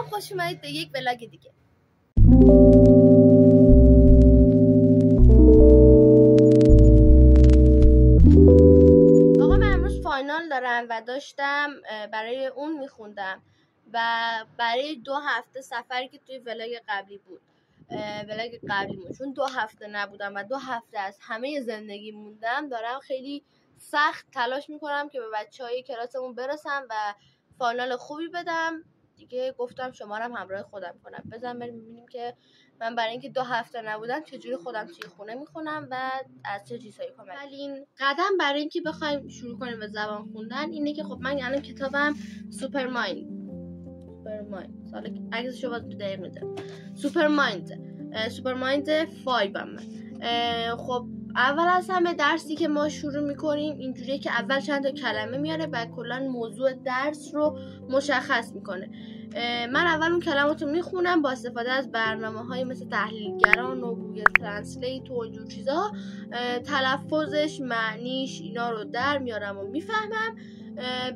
خوش اومدید به یک ولاگ دیگه. آقا من امروز فاینال دارم و داشتم برای اون میخوندم و برای 2 هفته سفری که توی ولاگ قبلی بود چون 2 هفته نبودم و 2 هفته از همه زندگی موندم، دارم خیلی سخت تلاش میکنم که به بچهای کلاسمون برسم و فاینال خوبی بدم دیگه. گفتم شما رو هم همراه خودم کنم. بزن بریم ببینیم که من برای اینکه 2 هفته نبودم چجوری خودم توی خونه میخونم و از چه چیزایی کمک. اولین قدم برای اینکه بخوایم شروع کنیم به زبان خوندن اینه که خب من الان کتابم سوپرمایند سال عکسشو باز دقیق میذارم. سوپرمایند 5 من. خب اول از همه درسی که ما شروع میکنیم اینجوریه که اول چند تا کلمه میاره و کلا موضوع درس رو مشخص میکنه. من اول اون کلمات رو میخونم با استفاده از برنامه‌های مثل تحلیلگران و گوگل ترنسلیت و اینجور چیزا، تلفظش، معنیش، اینا رو در میارم و میفهمم.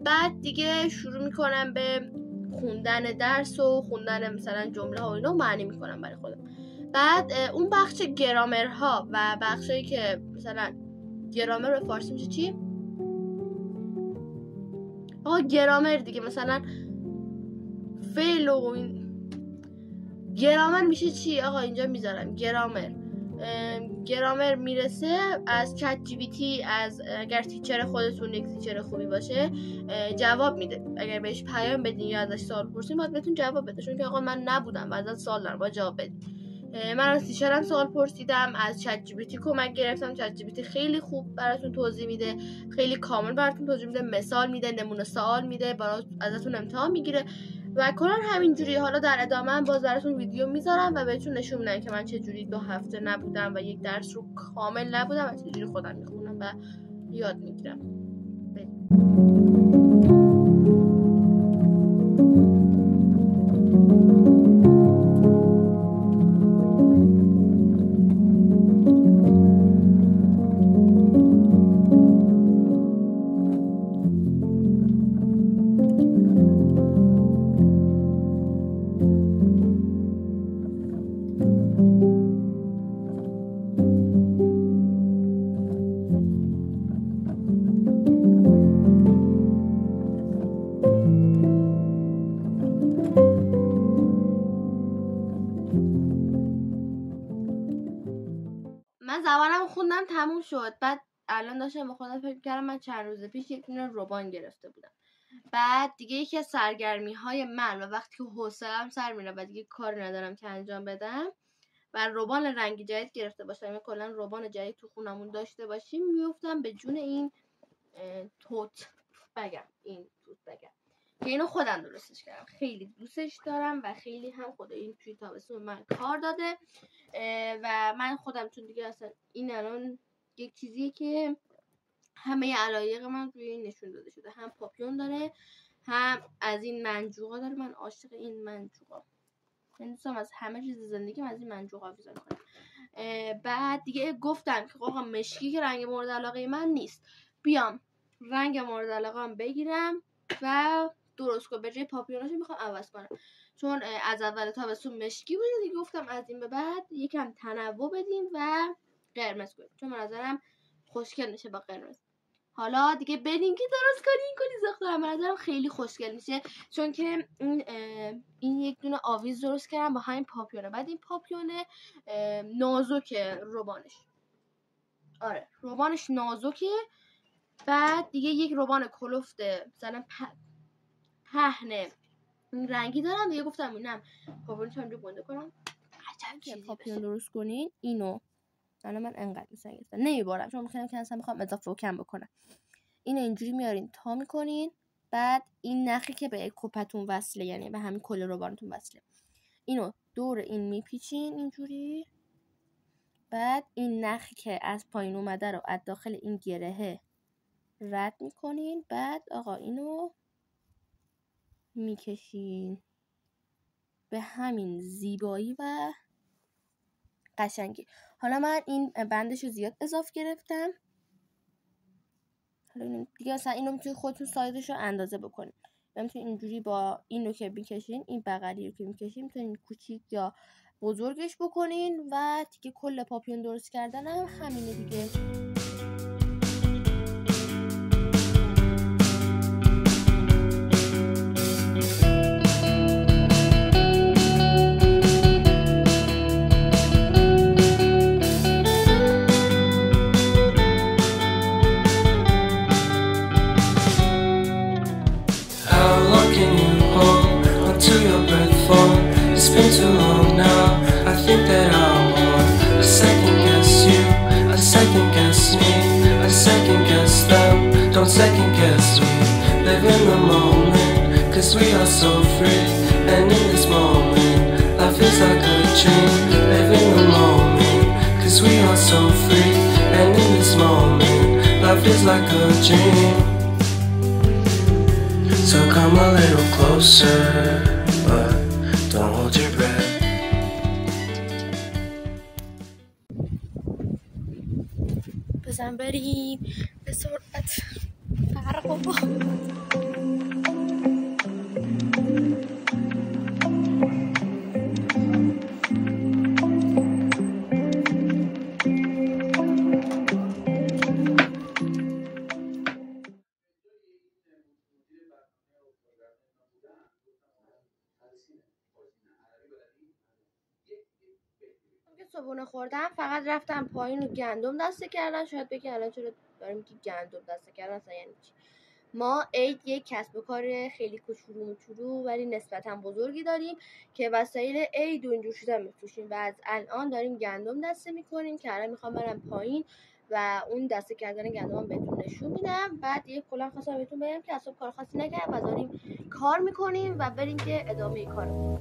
بعد دیگه شروع میکنم به خوندن درس و خوندن مثلا جمله ها و اینا معنی میکنم برای خودم. بعد اون بخش گرامرها و بخشایی که مثلا گرامر به فارسی میشه چی؟ گرامر دیگه، مثلا فعل و گرامر میشه چی؟ اینجا میذارم گرامر میرسه از چت جی پی تی، از اگر تیچر خودتون یک تیچر خوبی باشه جواب میده. اگر بهش پیام بدین یا ازش سوال پرسین باید بهتون جواب بده، چون که من نبودم و ازت سوال دارم باید جواب بدین. من از تیچرم سوال پرسیدم، از چت جی پی تی کمک گرفتم. چت جی پی تی خیلی خوب براتون توضیح میده، خیلی کامل براتون توضیح میده، مثال میده، نمونه سوال میده، ازتون امتحان میگیره و کلا همینجوری. حالا در ادامه هم باز براتون ویدیو میذارم و بهتون نشون میدم که من چجوری 2 هفته نبودم و یک درس رو کامل نبودم و چجوری خودم میخونم و یاد میگیرم. من زبانم خوندم تموم شد. بعد الان داشتم به خودم فکر کردم من چند روز پیش یک دونه ربان گرفته بودم. بعد دیگه یکی از سرگرمی های من و وقتی که حوصله‌ام سر میره و دیگه کار ندارم که انجام بدم و ربان رنگی جدید گرفته باشم، کلا ربان جدید تو خونمون داشته باشیم، میافتم به جون این توت بگم که اینو خودم درستش کردم. خیلی دوستش دارم و خیلی هم خود این توی تابستون من کار داده و من خودم، چون دیگه اصلا این الان یک چیزیه که همه علایق من روی این نشون داده شده. هم پاپیون داره، هم از این منجوقا داره. من عاشق این منجوقا، من دوستم از همه چیز زندگیم از این منجوقا حافظه کنم. بعد دیگه گفتم که آقا مشکی که رنگ مورد علاقه من نیست، بیام رنگ مورد علاقه‌ام بگیرم و درست کنم. به جای پاپیوناشو میخوام عوض کنم، چون از اول تابستون مشکی بود دیگه. گفتم از این به بعد یکم تنوع بدیم و قرمز کنیم، چون به نظرم خوشگل میشه با قرمز. حالا دیگه بریم که درست کنیم. کلی ساختم به نظرم خیلی خوشگل میشه، چون که این یک دونه آویز درست کردم با همین پاپیونه. بعد این پاپیونه نازکه ربانش، ربانش نازکه. بعد دیگه یک ربان کلفته مثلا پهن رنگی دارم دیگه. گفتم اینم پاپیونش هم گنده کنم. عجب که پاپیون درست کنین اینو الان من انقدر مثلا نمیبارم، چون میخوام اضافه و کم بکنم. اینو اینجوری میارین تا میکنین. بعد این نخی که به کپتون وصله، یعنی به همین کل ربانتون وصله، اینو دور این میپیچین اینجوری. بعد این نخی که از پایین اومده رو از داخل این گرهه رد میکنین. بعد آقا اینو میکشین به همین زیبایی و قشنگی. حالا من این بندشو زیاد اضافه گرفتم. حالا دیگه اصلا اینو میتونید خودتون سایزش رو اندازه بکنید. میتونین اینجوری با اینو که میکشین، این بغلی رو که میکشین میتونین کوچیک یا بزرگش بکنین و دیگه کل پاپیون درست کردن هم همینه دیگه. It's been too long now, I think that I want a second guess you, a second guess me, a second guess them. Don't second guess me, live in the moment, cause we are so free. And in this moment, life is like a dream. Live in the moment, cause we are so free. And in this moment, life is like a dream. So come a little closer, but don't hold your breath. بزن بریم به سرعت فرق بابا. صبحونه خوردم، فقط رفتم پایین و گندم دسته کردن. شاید بگی الان چرا داریم که گندم دسته کردن اصلا یعنی چی؟ ما عید یک کسب و کار خیلی کوچولو ولی نسبتا بزرگی داریم که وسایل عید و اینجور چیزا میفروشیم و از الان داریم گندم دسته میکنیم که الان میخوام برم پایین و اون دسته کردن گندمم بهتون نشون میدم. بعد یه کلا خواستم بهتون بگم که اصلا کار خاصی نکردم و داریم کار میکنیم و بریم که ادامه کارو.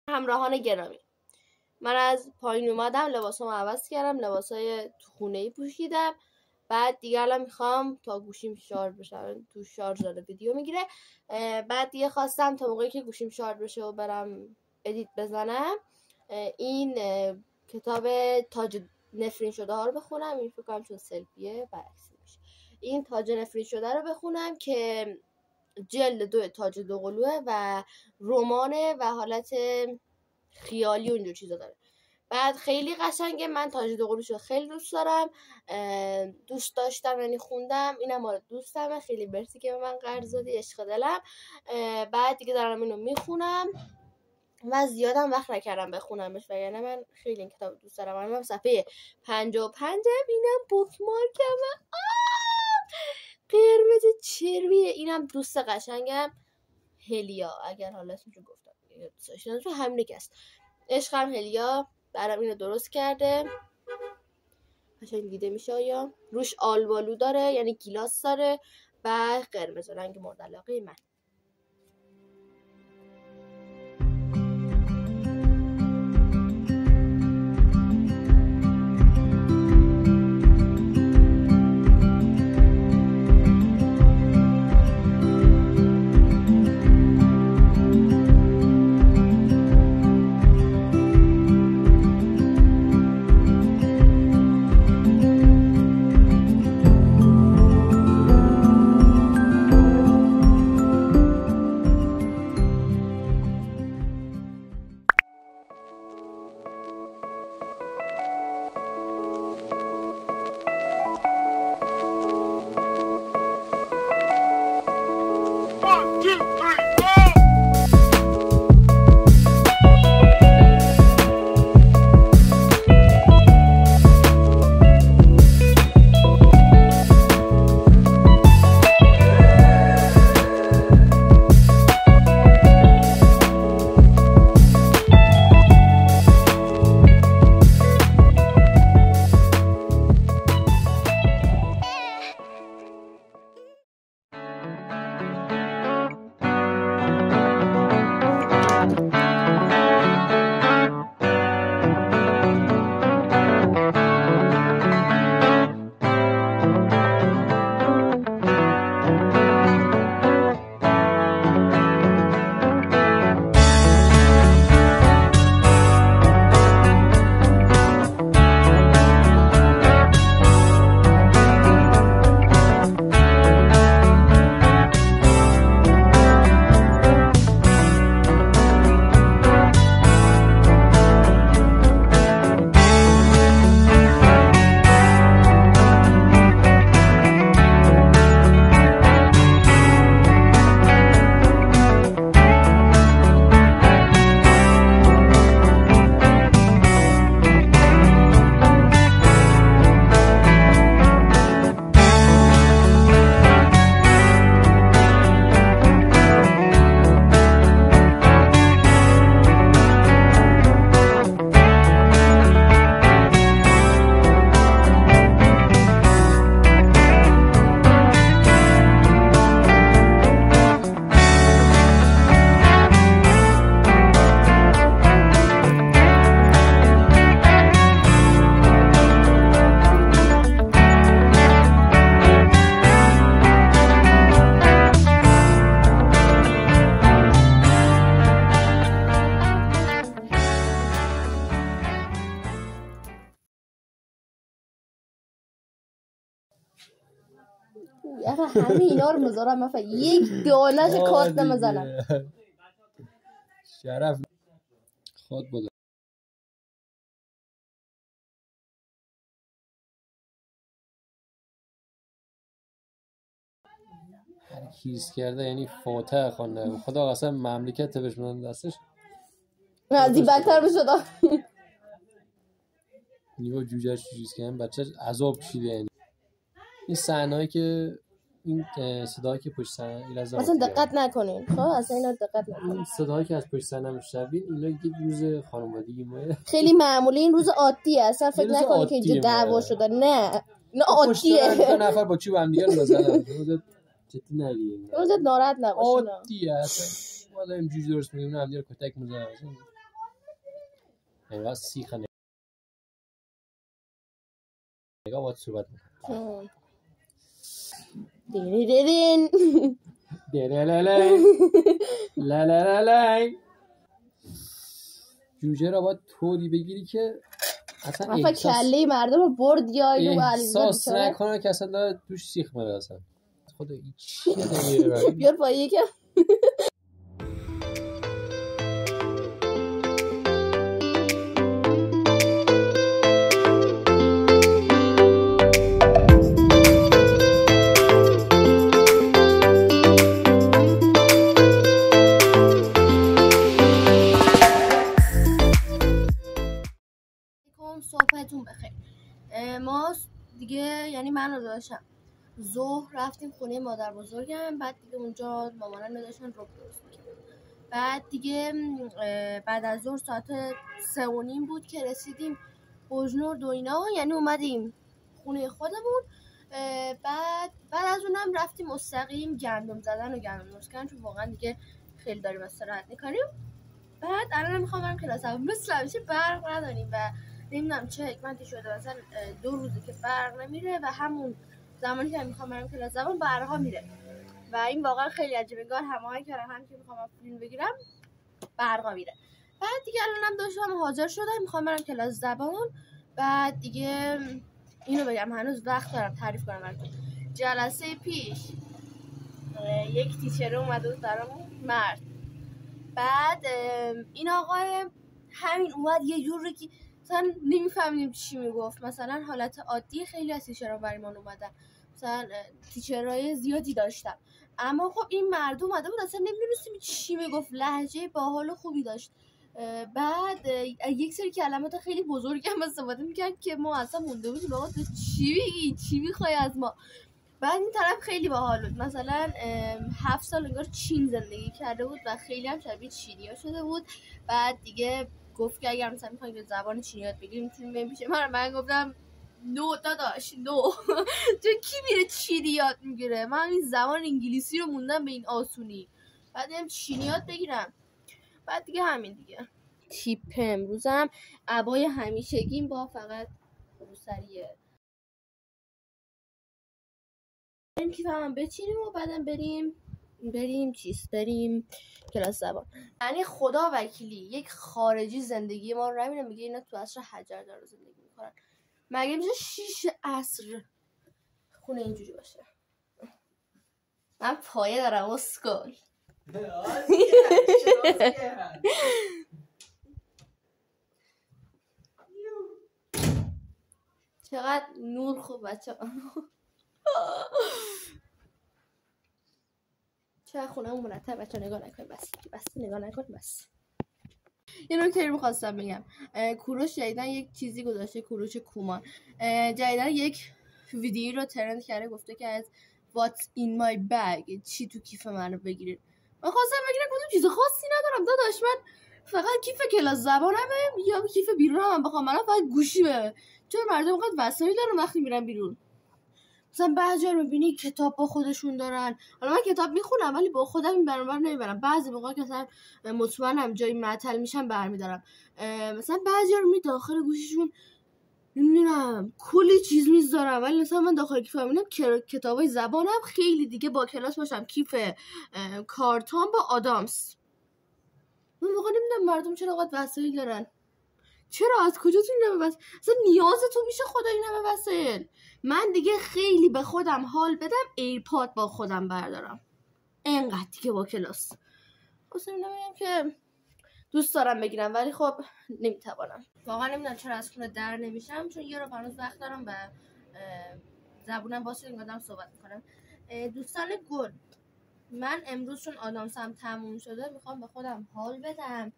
همراهان گرامی، من از پایین اومدم، لباسامو عوض کردم، لباسای تو خونه‌ای پوشیدم. بعد دیگه الان میخوام تا گوشیم شارژ بشه، تو شارژ داره ویدیو میگیره. بعد دیگه خواستم تا موقعی که گوشیم شارژ بشه و برم ادیت بزنم این کتاب تاج نفرین شده ها رو بخونم. این فکر کنم چون سلفیه برعکس میشه. این تاج نفرین شده رو بخونم که جلد 2 تاج دوقلوه و رمانه و حالت خیالی و اینجور چیزا داره. بعد خیلی قشنگه. من تاج دوقلوشو خیلی دوست دارم، دوست داشتم یعنی خوندم. اینم مال دوستمه، خیلی مرسی که به من قرض دادی، عشق دلم. بعد دیگه دارم اینو میخونم و زیادم وقت نکردم بخونمش وگرنه من خیلی این کتاب دوست دارم. من صفحه 55 اینم بوکمارکمه، قرمز چربیه. اینم دوست قشنگم، هلیا، اگر حالا اسمشو گفتم دوستش ندارم چون همینه که است. عشقم هلیا برام اینو درست کرده، قشنگ دیده میشه. آیا روش آلبالو داره یعنی گیلاس داره و قرمز، رنگ مورد علاقه من. آخه همه اینا رو میذارم من فقط یک دانش کات نمیزنم. شرف خود بود. هر کیز کرده یعنی فاتحه خونده. خدا قسم مملکت بهش بدن دستش از این بدتر بشد. نیو جوجهش چیز کردن بچه عذاب کشیده. یعنی این صحنه‌ای که این صدایی که پشت صحنه مثلا دقت نکنین. خب اصلا اینا دقت نکنین. این صدایی که از پشت صحنه میشنوین اینا یک روز خانوادگی ما خیلی معمولی. این روز عادیه. اصلا فکر نکنید که اینجا دعوا شده. نه اینا عادیه. دو نفر با چوب هم دیگه رو بزنن. جدی نگیرین. روزت ناراحت نباشین. عادیه اصلا. ما داریم جوج درست می‌کنیم هم دیگه کتک می‌زنن. اینقدر سیخ نگاه باید صحبت می‌کنم. دیرین دیرلالای لالالالای. جوجه را باید طوری بگیری که اصلا کله مردم رو برد یا اینو احساس نکنه که اصلا داره توش سیخ میره. اصلا خدا این چیه نمیره. بیار پاییه که صحبتون بخیر. ما دیگه یعنی من رو داشتم ظهر رفتیم خونه مادر بزرگم. بعد دیگه اونجا مامانم نداشتن رو درست می‌کردن. بعد دیگه بعد از ظهر ساعت 3:30 بود که رسیدیم بجنورد و اینا. یعنی اومدیم خونه خودمون. بعد از اونم رفتیم مستقیم گندم زدن و گندم درست کردن، چون واقعا دیگه خیلی داریم استراحت می‌کنیم. بعد الان میخوام برم کلاسم. مثل همیشه برق نداریم و نمیدونم چه حکمتی شده مثلا 2 روزه که برق نمیره و همون زمانی که میخوام برم کلاس زبان برقا میره و این واقعا خیلی عجیبه. انگار هماهنگ کردن هم که میخوام فیلم بگیرم برقا میره. بعد دیگه الانم داشتم حاضر شدم میخوام برم کلاس زبان. بعد دیگه اینو بگم هنوز وقت دارم تعریف کنم براتون. جلسه پیش یک تیچر اومده بود برامون مرد. بعد این آقای همین اومد یه جوری که مثلا نمیفهمیدیم چی میگفت. مثلا حالت عادی خیلی از تیچرها برای ما اومدن، مثلا تیچرهای زیادی داشتم، اما خب این مرد اومده بود اصلا نمیدونستیم چی میگفت. لهجه باحال و خوبی داشت. بعد یک سری کلمات خیلی بزرگی هم استفاده میکرد که ما اصلا مونده بودیم آقا تو چی میگی، چی میخوای از ما. بعد این طرف خیلی باحال بود. مثلا 7 سال انگار چین زندگی کرده بود و خیلی هم شبیه چینی‌ها شده بود. بعد دیگه گفت که اگر مثلا می‌خواید زبان چینی یاد بگیرید میتونید برید پیش من گفتم نو داداش نو تو کی میره چینی یاد میگیره؟ من این زبان انگلیسی رو موندم به این آسونی، بعد هم چینی یاد بگیرم. بعد دیگه همین دیگه. تیپ امروزم عبای همیشگیم با فقط روسریه. بریم کیفمون بچینیم و بعدم بریم کلاس زبان. یعنی خدا وکیلی یک خارجی زندگی ما رو نمی‌بینه میگه اینا تو عصر حجر داره زندگی میکنن. مگه میشه 6 عصر خونه اینجوری باشه؟ من پایه دارم اسکل. چقدر نور خوب بچه. چرا خونه اون مرتب بچه نگاه نکنیم بس نگاه نکنیم بس. یه نکته رو می‌خواستم بگم. کوروش جدیدن یک چیزی گذاشته، کوروش کومان جدیدن یک ویدیو رو ترند کرده، گفته که از What's in my bag، چی تو کیف من رو بگیرید. من خواستم بگیرم کدوم چیز خاصی ندارم داداش، من فقط کیف کلاس زبانمه یا کیف بیرونم بخوام منم فقط گوشی به، چون مردم فقط وسایل دارن وقتی میرن بیرون. مثلا بعضیا رو می‌بینی کتاب با خودشون دارن. حالا من کتاب میخونم ولی با خودم این برنامه رو نمیبرم. بعضی موقع که مثلا مطمئنم جایی معطل میشم برمیدارم. مثلا بعضیا رو می داخل گوشیشون نمیدونم کلی چیز میذارم، ولی مثلا من داخل کیفم میبینم کتابای زبانم خیلی دیگه با کلاس باشم، کیف کارتون با آدامس. من واقعا نمیدونم مردم چرا قد وسایل دارن. چرا از کجا تو اینم وسایل؟ اصلا نیاز تو میشه خدا اینم وسایل؟ من دیگه خیلی به خودم حال بدم ایرپاد با خودم بردارم، اینقدر دیگه با کلاس. اصلا نمیگم که دوست دارم بگیرم ولی خب نمیتوانم. واقعا نمیدونم چرا از خونه در نمیشم، چون یه رو هنوز وقت دارم و زبونم واسه این قدم صحبت میکنم. دوستان گل، من امروز چون آدامسم تموم شده میخوام به خودم حال بدم.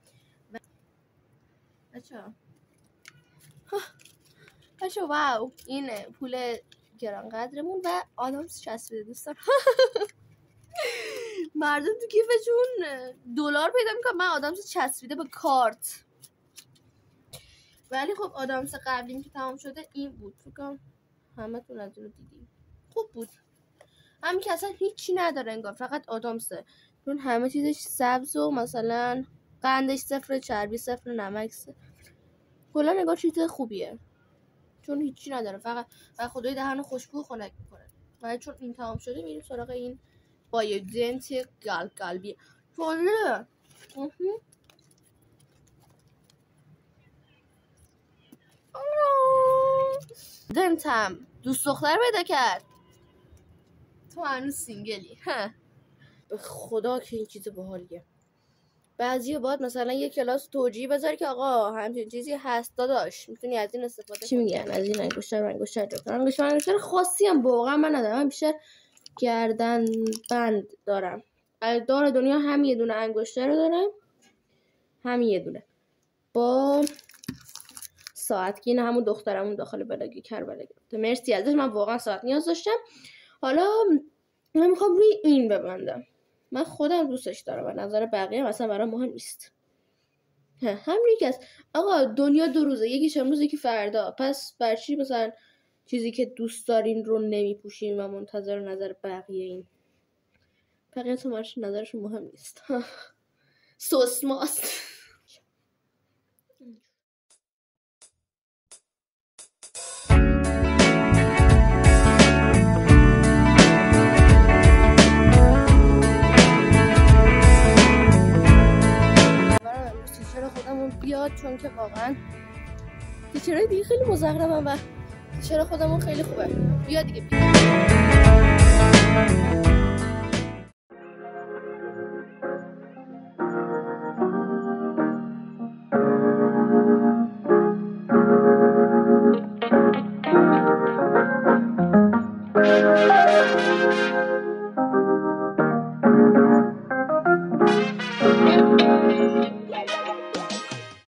بچه واو، این پول گرانقدرمون و آدامس چسبیده دوستان. مردم تو کیفشون دلار پیدا میکنم، من آدامس چسبیده به کارت. ولی خب آدامس قبلیم که تمام شده این بود، فکرم همه تون از اون رو دیدیم. خوب بود، همین که اصلا هیچی نداره انگار، فقط آدامسه، چون همه چیزش سبز و مثلا قندش صفر، چربی صفر، نمک صفر، کلا انگار چیز خوبیه چون هیچی نداره، فقط و خدای دهنو خوشبو و خنک میکنه. ولی چون این تمام شده میریم سراغ این بایودنت قلبی. فاضله دنتم دوست دختر پیدا کرد، تو هنوز سینگلی. به خدا که این چیز باحالیه. بعضی باید مثلا یه کلاس توجیه بذاری که آقا همچین چیزی هست داداش، میتونی از این استفاده کنی. چی میگن از این انگشتر خاصی هم واقعا من ندارم، من بیشتر گردن بند دارم. دار دنیا هم یه دونه انگشتر رو دارم، همین یه دونه با ساعتگین همون دخترمون داخل بلاگی کربلا گرفته. مرسی ازش، من واقعا ساعت نیاز داشتم. حالا من میخوام روی این ببندم، من خودم دوستش دارم و نظر بقیه مثلا برام مهم نیست. همین که است آقا، دنیا دو روزه، یکیش امروز یکی فردا، پس بر چی مثلا چیزی که دوست دارین رو نمیپوشین و منتظر نظر بقیه این؟ بقیه تو مرش نظرشون مهم نیست. سوسماست. بیاد چون که واقعا تیچرهای دیگه خیلی مزخرفن و تیچر خودمون خیلی خوبه. بیا دیگه